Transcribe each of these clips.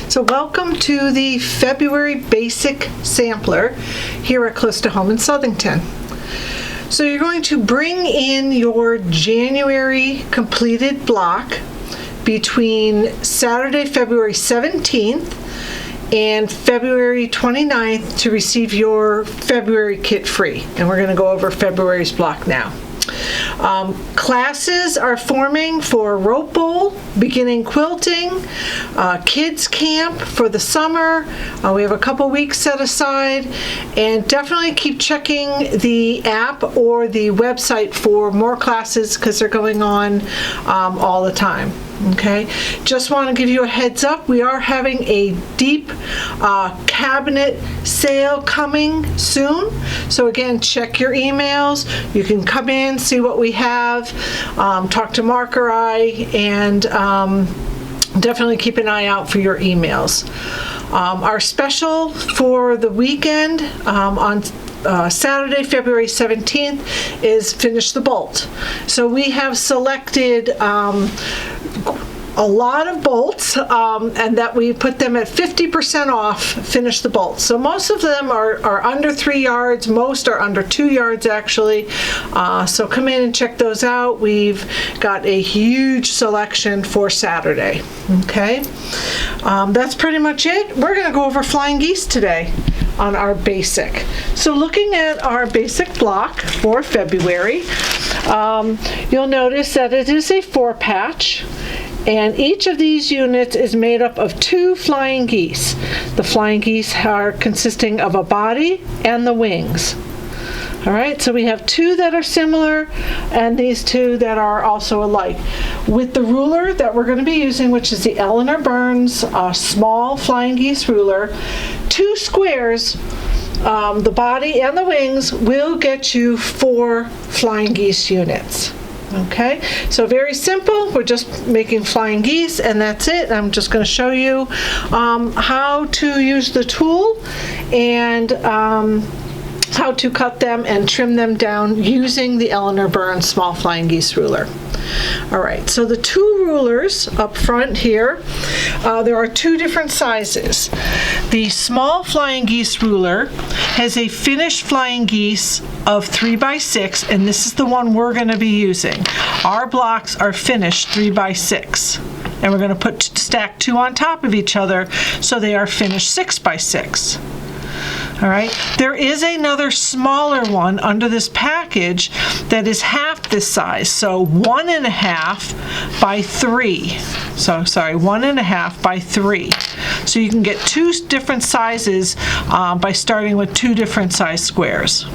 So welcome to the February Basic Sampler here at Close to Home in Southington. So you're going to bring in your January completed block between Saturday, February 17th and February 29th to receive your February kit free. And we're going to go over February's block now. Classes are forming for rope bowl, beginning quilting, kids camp for the summer. We have a couple weeks set aside, and definitely keep checking the app or the website for more classes because they're going on all the time. Okay, just want to give you a heads up. We are having a deep cabinet sale coming soon. So again, check your emails. You can come in, see what we have, talk to Mark or I, and definitely keep an eye out for your emails. Our special for the weekend on Saturday, February 17th is Finish the Bolt. So we have selected a lot of bolts and that we put them at 50% off Finish the Bolt. So most of them are under 3 yards, most are under 2 yards actually. So come in and check those out. We've got a huge selection for Saturday. Okay, that's pretty much it. We're going to go over flying geese today on our basic. So looking at our basic block for February, you'll notice that it is a 4-patch, and each of these units is made up of 2 flying geese. The flying geese are consisting of a body and the wings. All right, so we have 2 that are similar and these 2 that are also alike. With the ruler that we're going to be using, which is the Eleanor Burns small flying geese ruler, 2 squares, the body and the wings, will get you 4 flying geese units. Okay, so very simple. We're just making flying geese and that's it. I'm just going to show you how to use the tool and how to cut them and trim them down using the Eleanor Burns small flying geese ruler. All right, so the 2 rulers up front here, there are 2 different sizes. The small flying geese ruler has a finished flying geese of 3x6, and this is the one we're going to be using. Our blocks are finished 3x6, and we're going to stack 2 on top of each other so they are finished 6x6. All right, there is another smaller one under this package that is half this size, so 1.5 by 3. So sorry, 1.5 by 3. So you can get 2 different sizes by starting with 2 different size squares.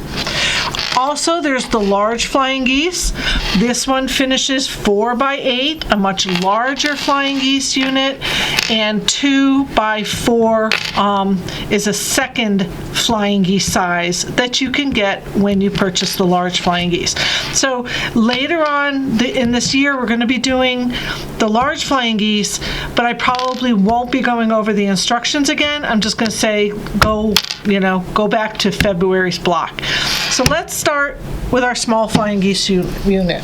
Also, there's the large flying geese. This one finishes 4x8, a much larger flying geese unit, and 2x4 is a second flying geese size that you can get when you purchase the large flying geese. So later on in this year, we're going to be doing the large flying geese, but I probably won't be going over the instructions again. I'm just going to say go back to February's block. So let's start with our small flying geese unit.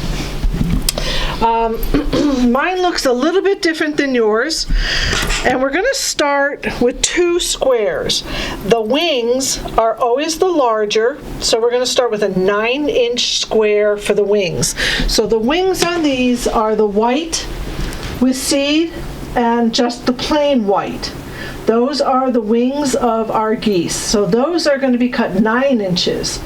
Mine looks a little bit different than yours, and we're going to start with 2 squares. The wings are always the larger, so we're going to start with a 9-inch square for the wings. So the wings on these are the white with seed and just the plain white. Those are the wings of our geese. So those are going to be cut 9 inches.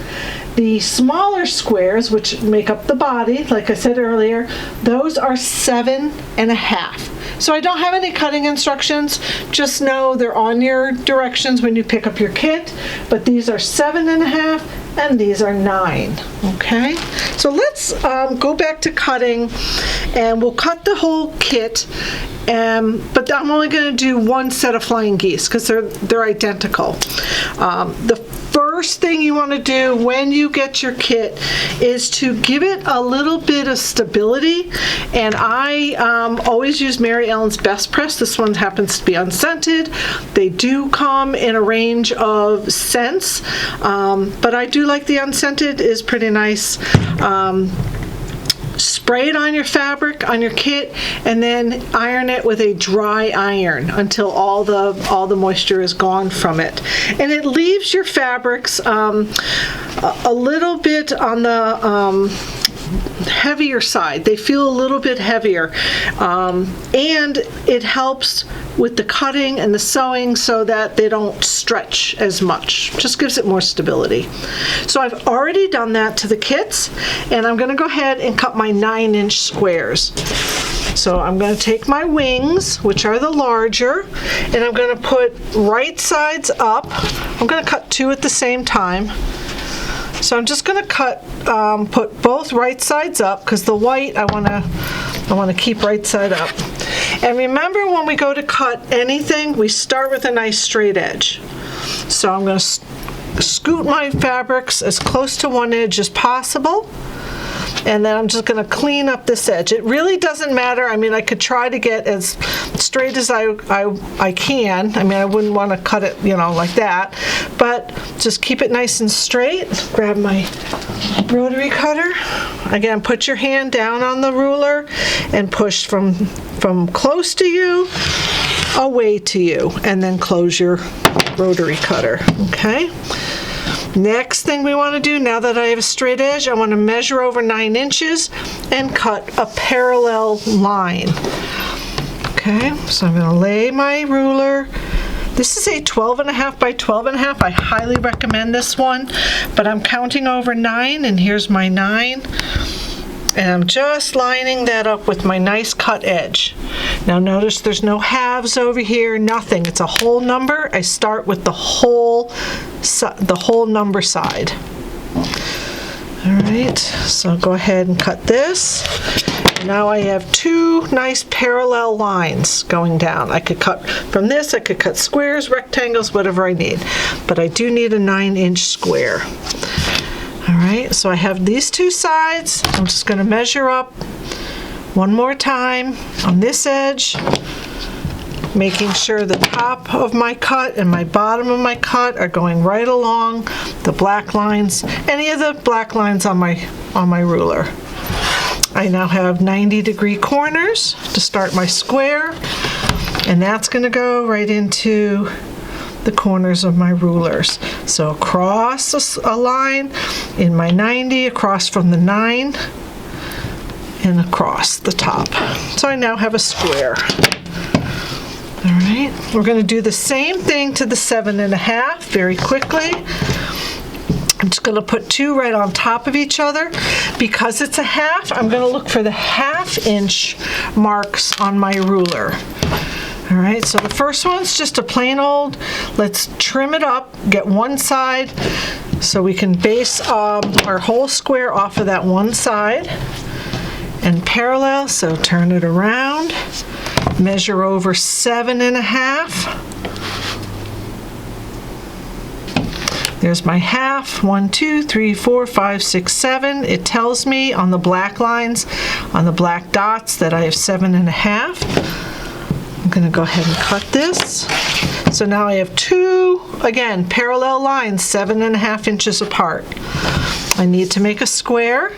The smaller squares, which make up the body, like I said earlier, those are 7.5. So I don't have any cutting instructions. Just know they're on your directions when you pick up your kit. But these are 7.5 and these are 9. Okay, so let's go back to cutting, and we'll cut the whole kit. But I'm only going to do 1 set of flying geese because they're identical. The first thing you want to do when you get your kit is to give it a little bit of stability, and I always use Mary Ellen's Best Press. This one happens to be unscented. They do come in a range of scents, but I do like the unscented. Is pretty nice. spray it on your fabric, on your kit, and then iron it with a dry iron until all the moisture is gone from it. And it leaves your fabrics a little bit on the heavier side. They feel a little bit heavier, and it helps with the cutting and the sewing so that they don't stretch as much. Just gives it more stability. So I've already done that to the kits, and I'm going to go ahead and cut my 9-inch squares. So I'm going to take my wings, which are the larger, and I'm going to put right sides up. I'm going to cut 2 at the same time. So I'm just going to put both right sides up, because the white I want to keep right side up. And remember, when we go to cut anything, we start with a nice straight edge. So I'm going to scoot my fabrics as close to one edge as possible. And then I'm just going to clean up this edge. It really doesn't matter. I mean, I could try to get as straight as I can. I mean, I wouldn't want to cut it, like that. But just keep it nice and straight. Grab my rotary cutter. Again, put your hand down on the ruler and push from close to you away to you. And then close your rotary cutter, okay? Next thing we want to do, now that I have a straight edge, I want to measure over 9 inches and cut a parallel line. Okay, so I'm going to lay my ruler. This is a 12.5 by 12.5. I highly recommend this one, but I'm counting over 9, and here's my 9. And I'm just lining that up with my nice cut edge. Now notice there's no halves over here, nothing. It's a whole number. I start with the whole number side. All right, so go ahead and cut this. Now I have 2 nice parallel lines going down. I could cut from this, I could cut squares, rectangles, whatever I need. But I do need a 9-inch square. All right, so I have these 2 sides. I'm just going to measure up one more time on this edge, making sure the top of my cut and my bottom of my cut are going right along the black lines, any of the black lines on my ruler. I now have 90-degree corners to start my square, and that's going to go right into the corners of my rulers. So across a line in my 90, across from the 9, and across the top. So I now have a square. All right, we're going to do the same thing to the 7.5 very quickly. I'm just going to put 2 right on top of each other. Because it's a half, I'm going to look for the 1/2-inch marks on my ruler. All right, so the first one's just a plain old, let's trim it up, get one side so we can base our whole square off of that one side. And parallel, so turn it around, measure over 7.5. There's my half, 1, 2, 3, 4, 5, 6, 7. It tells me on the black lines, on the black dots, that I have 7.5. I'm going to go ahead and cut this. So now I have 2, again, parallel lines, 7.5 inches apart. I need to make a square.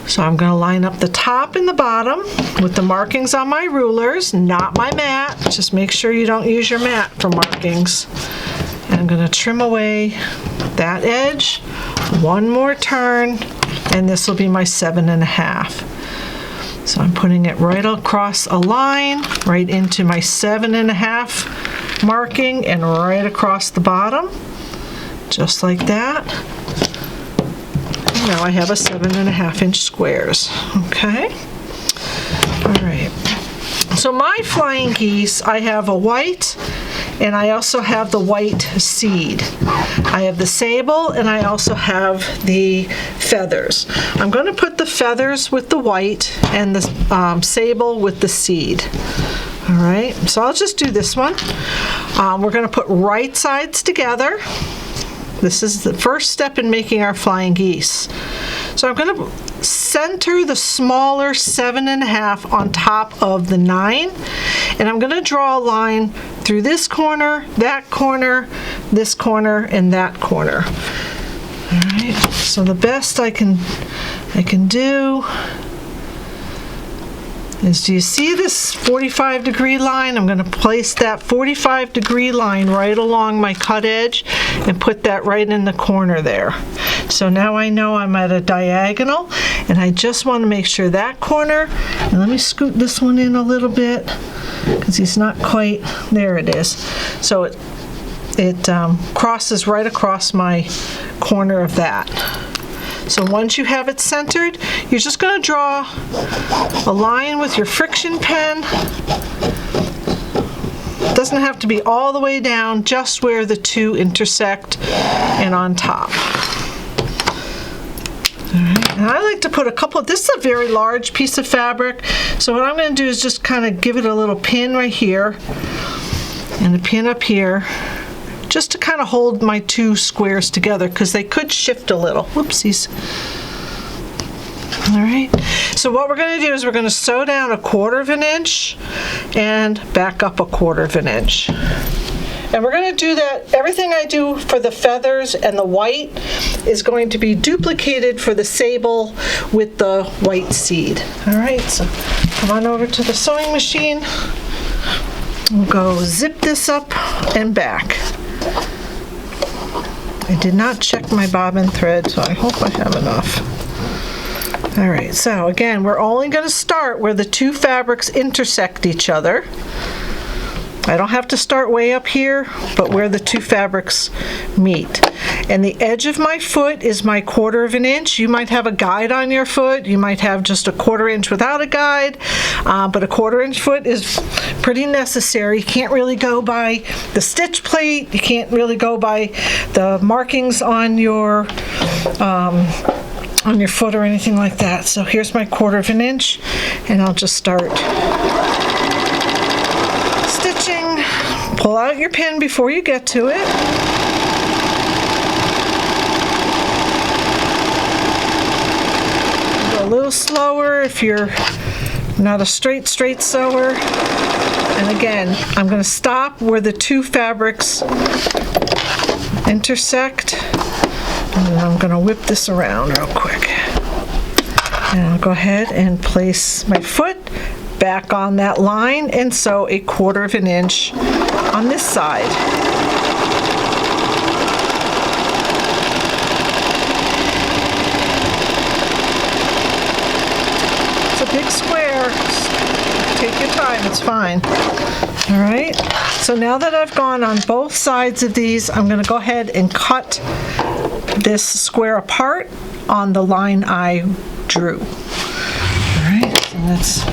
So I'm going to line up the top and the bottom with the markings on my rulers, not my mat. Just make sure you don't use your mat for markings. And I'm going to trim away that edge, one more turn, and this will be my 7.5. So I'm putting it right across a line, right into my 7.5 marking, and right across the bottom, just like that. And now I have a 7.5-inch squares, okay? All right. So my flying geese, I have a white, and I also have the white seed. I have the sable, and I also have the feathers. I'm going to put the feathers with the white and the sable with the seed. All right, so I'll just do this one. We're going to put right sides together. This is the first step in making our flying geese. So I'm going to center the smaller 7.5 on top of the 9, and I'm going to draw a line through this corner, this corner, and that corner. All right, so the best I can I can do is, do you see this 45-degree line? I'm going to place that 45-degree line right along my cut edge and put that right in the corner there. So now I know I'm at a diagonal, and I just want to make sure that corner, and let me scoot this one in a little bit because he's not quite, there it is. So it crosses right across my corner of that. So once you have it centered, you're just going to draw a line with your friction pen. It doesn't have to be all the way down, just where the two intersect and on top. All right. And I like to put a couple, this is a very large piece of fabric, so what I'm going to do is just kind of give it a little pin right here and a pin up here, just to kind of hold my two squares together because they could shift a little. Whoopsies. All right, so what we're going to do is we're going to sew down 1/4 inch and back up 1/4 inch. And we're going to do that, everything I do for the feathers and the white is going to be duplicated for the sable with the white seed. All right, so come on over to the sewing machine. We'll go zip this up and back. I did not check my bobbin thread, so I hope I have enough. All right, so again, we're only going to start where the two fabrics intersect each other. I don't have to start way up here, but where the two fabrics meet. And the edge of my foot is my 1/4 inch. You might have a guide on your foot. You might have just a 1/4 inch without a guide, but a 1/4 inch foot is pretty necessary. You can't really go by the stitch plate. You can't really go by the markings on your foot or anything like that. So here's my 1/4 inch, and I'll just start stitching. Pull out your pin before you get to it. Go a little slower if you're not a straight sewer. And again, I'm going to stop where the two fabrics intersect. And then I'm going to whip this around real quick. And I'll go ahead and place my foot back on that line and sew 1/4 inch on this side. It's a big square. Take your time, it's fine. All right, so now that I've gone on both sides of these, I'm going to go ahead and cut this square apart on the line I drew. All right, so let's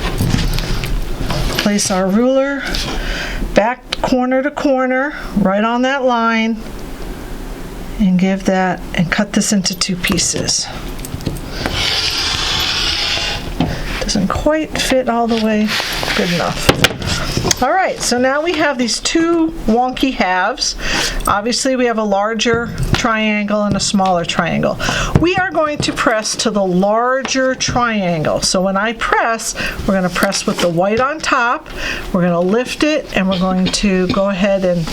place our ruler back corner to corner, right on that line, and give that, and cut this into two pieces. Doesn't quite fit all the way good enough. All right, so now we have these two wonky halves. Obviously, we have a larger triangle and a smaller triangle. We are going to press to the larger triangle. So when I press, we're going to press with the white on top. We're going to lift it, and we're going to go ahead and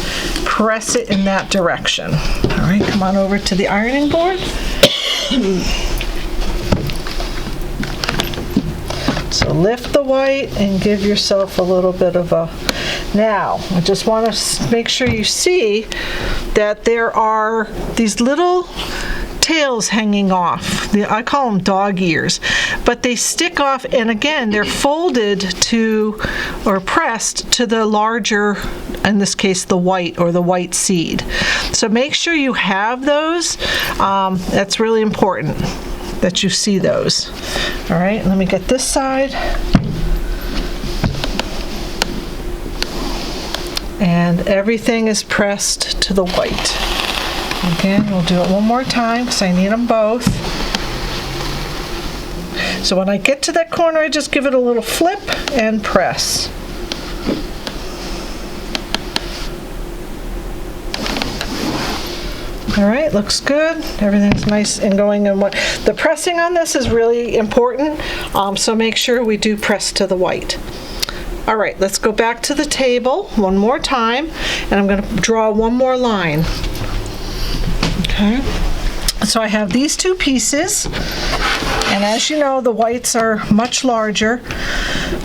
press it in that direction. All right, come on over to the ironing board. So lift the white and give yourself a little bit of a... Now, I just want to make sure you see that there are these little tails hanging off. I call them dog ears, but they stick off, and again, they're folded to, or pressed to the larger, in this case, the white or the white seed. So make sure you have those. That's really important that you see those. All right, let me get this side. And everything is pressed to the white. Again, we'll do it one more time because I need them both. So when I get to that corner, I just give it a little flip and press. All right, looks good. Everything's nice and going in one. The pressing on this is really important, so make sure we do press to the white. All right, let's go back to the table one more time, and I'm going to draw one more line. Okay, so I have these two pieces. And as you know, the whites are much larger.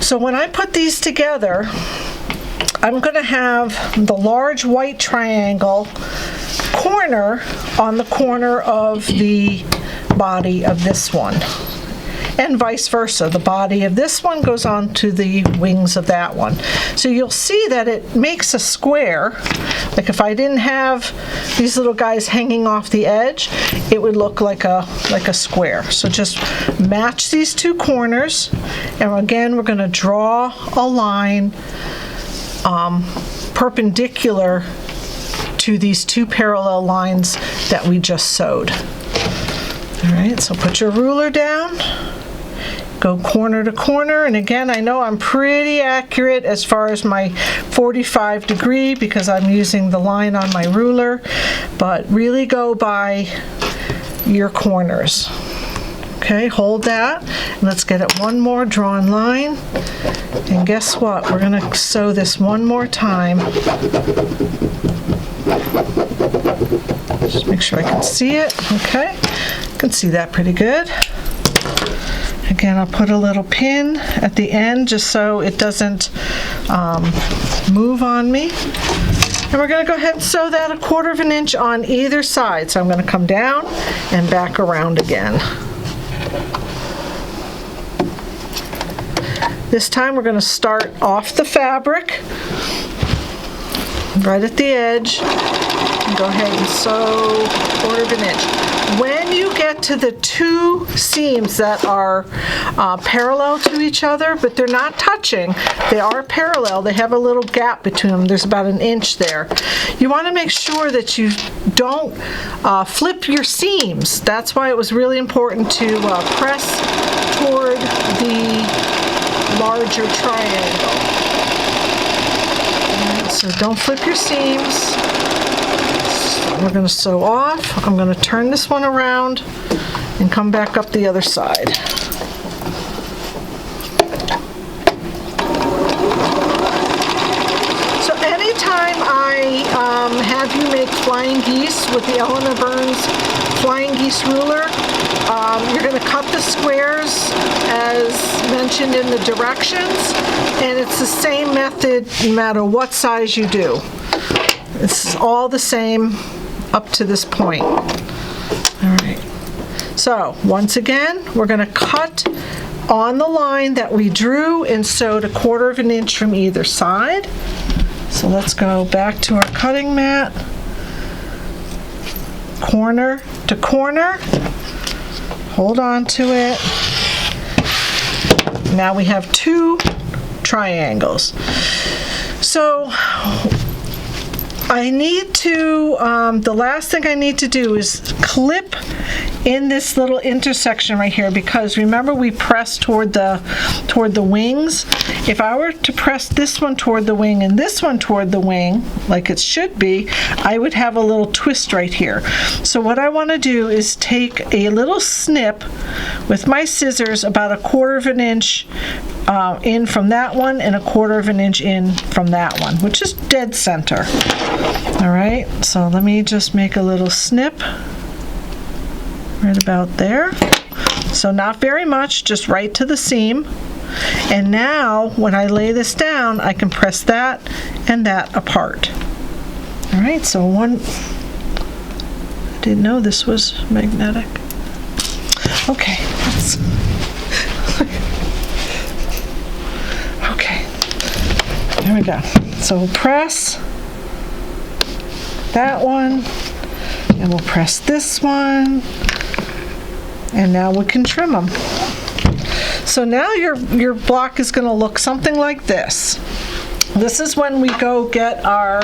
So when I put these together, I'm going to have the large white triangle corner on the corner of the body of this one, and vice versa. The body of this one goes on to the wings of that one. So you'll see that it makes a square. Like if I didn't have these little guys hanging off the edge, it would look like a square. So just match these two corners, and again we're going to draw a line perpendicular to these two parallel lines that we just sewed. All right, so put your ruler down, go corner to corner, and again, I know I'm pretty accurate as far as my 45 degree because I'm using the line on my ruler, but really go by your corners. Okay, hold that, and let's get it one more drawn line, and guess what? We're gonna sew this one more time. Just make sure I can see it. Okay, I can see that pretty good. Again, I'll put a little pin at the end just so it doesn't move on me. And we're going to go ahead and sew that 1/4 inch on either side. So I'm going to come down and back around again. This time we're going to start off the fabric right at the edge. Go ahead and sew 1/4 inch. When you get to the two seams that are parallel to each other, but they're not touching, they are parallel, they have a little gap between them, there's about 1 inch there. You want to make sure that you don't flip your seams. That's why it was really important to press toward the larger triangle. So don't flip your seams. We're going to sew off. I'm going to turn this one around and come back up the other side. So anytime I have you make flying geese with the Eleanor Burns flying geese ruler, you're going to cut the squares as mentioned in the directions, and it's the same method no matter what size you do. It's all the same up to this point. All right. So once again, we're going to cut on the line that we drew and sewed 1/4 inch from either side. So let's go back to our cutting mat. Corner to corner. Hold on to it. Now we have two triangles. So I need to, the last thing I need to do is clip in this little intersection right here, because remember we pressed toward the wings. If I were to press this one toward the wing and this one toward the wing, like it should be, I would have a little twist right here. So what I want to do is take a little snip with my scissors about 1/4 inch in from that one and 1/4 inch in from that one, which is dead center. All right, so let me just make a little snip right about there. So not very much, just right to the seam. And now when I lay this down, I can press that and that apart. All right, so one, I didn't know this was magnetic. Okay, okay, there we go. So we'll press that one, and we'll press this one, and now we can trim them. So now your block is going to look something like this. This is when we go get our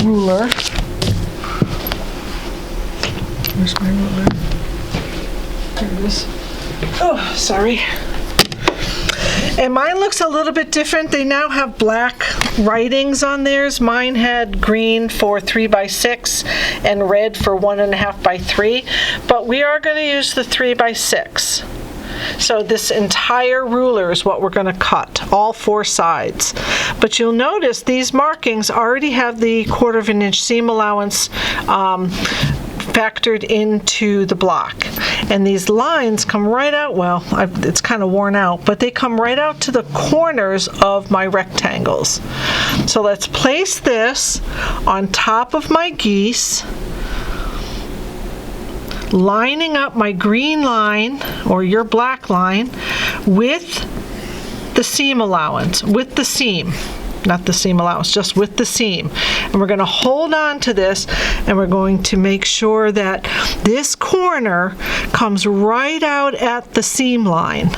ruler. Where's my ruler? There it is. Oh, sorry. And mine looks a little bit different. They now have black writings on theirs. Mine had green for 3x6 and red for 1.5x3, but we are going to use the 3x6. So this entire ruler is what we're going to cut, all 4 sides. But you'll notice these markings already have the 1/4 inch seam allowance factored into the block. And these lines come right out, well, it's kind of worn out, but they come right out to the corners of my rectangles. So let's place this on top of my geese, lining up my green line or your black line with the seam allowance, with the seam. Not the seam allowance, just with the seam. And we're going to hold on to this, and we're going to make sure that this corner comes right out at the seam line.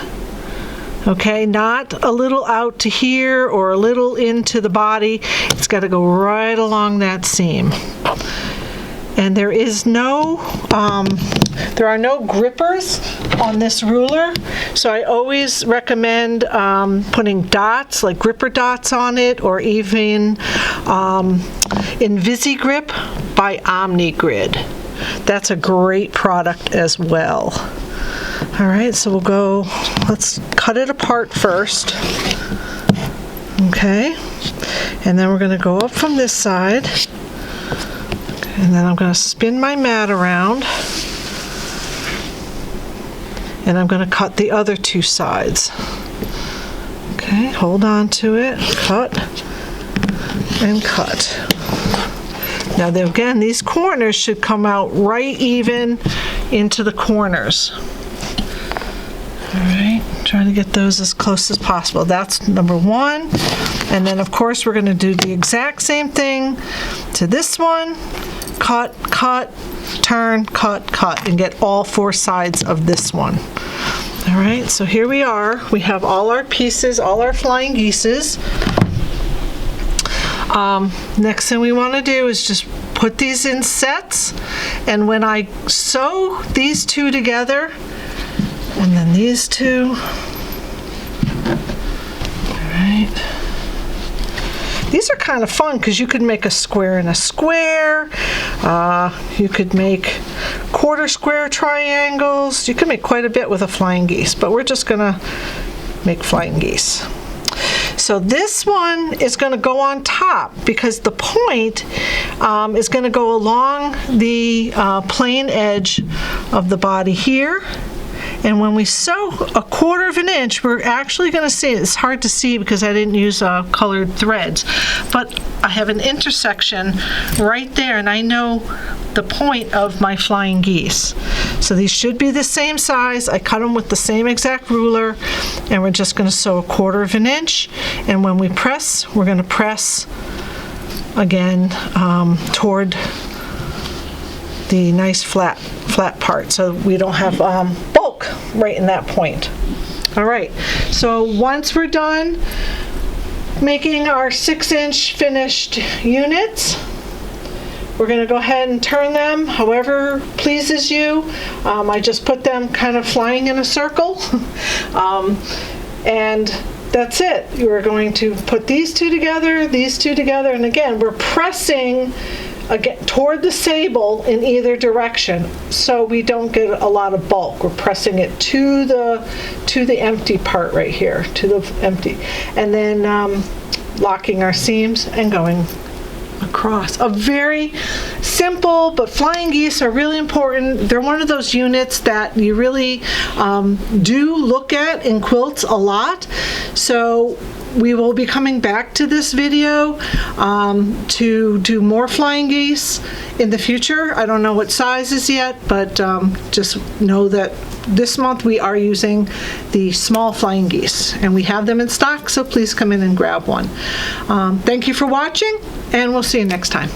Okay, not a little out to here or a little into the body. It's got to go right along that seam. And there is no, there are no grippers on this ruler, so I always recommend putting dots, like gripper dots on it, or even InvisiGrip by OmniGrid. That's a great product as well. All right, so we'll go, let's cut it apart first. Okay, and then we're going to go up from this side. And then I'm going to spin my mat around, and I'm going to cut the other two sides. Okay, hold on to it, cut, and cut. Now again, these corners should come out right even into the corners. All right, trying to get those as close as possible. That's number one. And then of course we're going to do the exact same thing to this one. Cut, cut, turn, cut, cut, and get all four sides of this one. All right, so here we are. We have all our pieces, all our flying geeses. Next thing we want to do is just put these in sets, and when I sew these two together, and then these two, all right. These are kind of fun because you could make a square and a square. You could make quarter square triangles. You could make quite a bit with a flying geese, but we're just gonna make flying geese. So this one is going to go on top because the point is going to go along the plain edge of the body here. And when we sew a 1/4 inch, we're actually going to see, it's hard to see because I didn't use colored threads, but I have an intersection right there, and I know the point of my flying geese. So these should be the same size. I cut them with the same exact ruler, and we're just going to sew a 1/4 inch. And when we press, we're going to press again toward the nice flat part, so we don't have bulk right in that point. All right, so once we're done making our 6-inch finished units, we're going to go ahead and turn them however pleases you. I just put them kind of flying in a circle, and that's it. We're going to put these two together, and again, we're pressing again toward the sable in either direction, so we don't get a lot of bulk. We're pressing it to the empty part right here, to the empty, and then locking our seams and going across. A very simple, but flying geese are really important. They're one of those units that you really do look at in quilts a lot. So we will be coming back to this video to do more flying geese in the future. I don't know what sizes yet, but just know that this month we are using the small flying geese, and we have them in stock, so please come in and grab one. Thank you for watching, and we'll see you next time.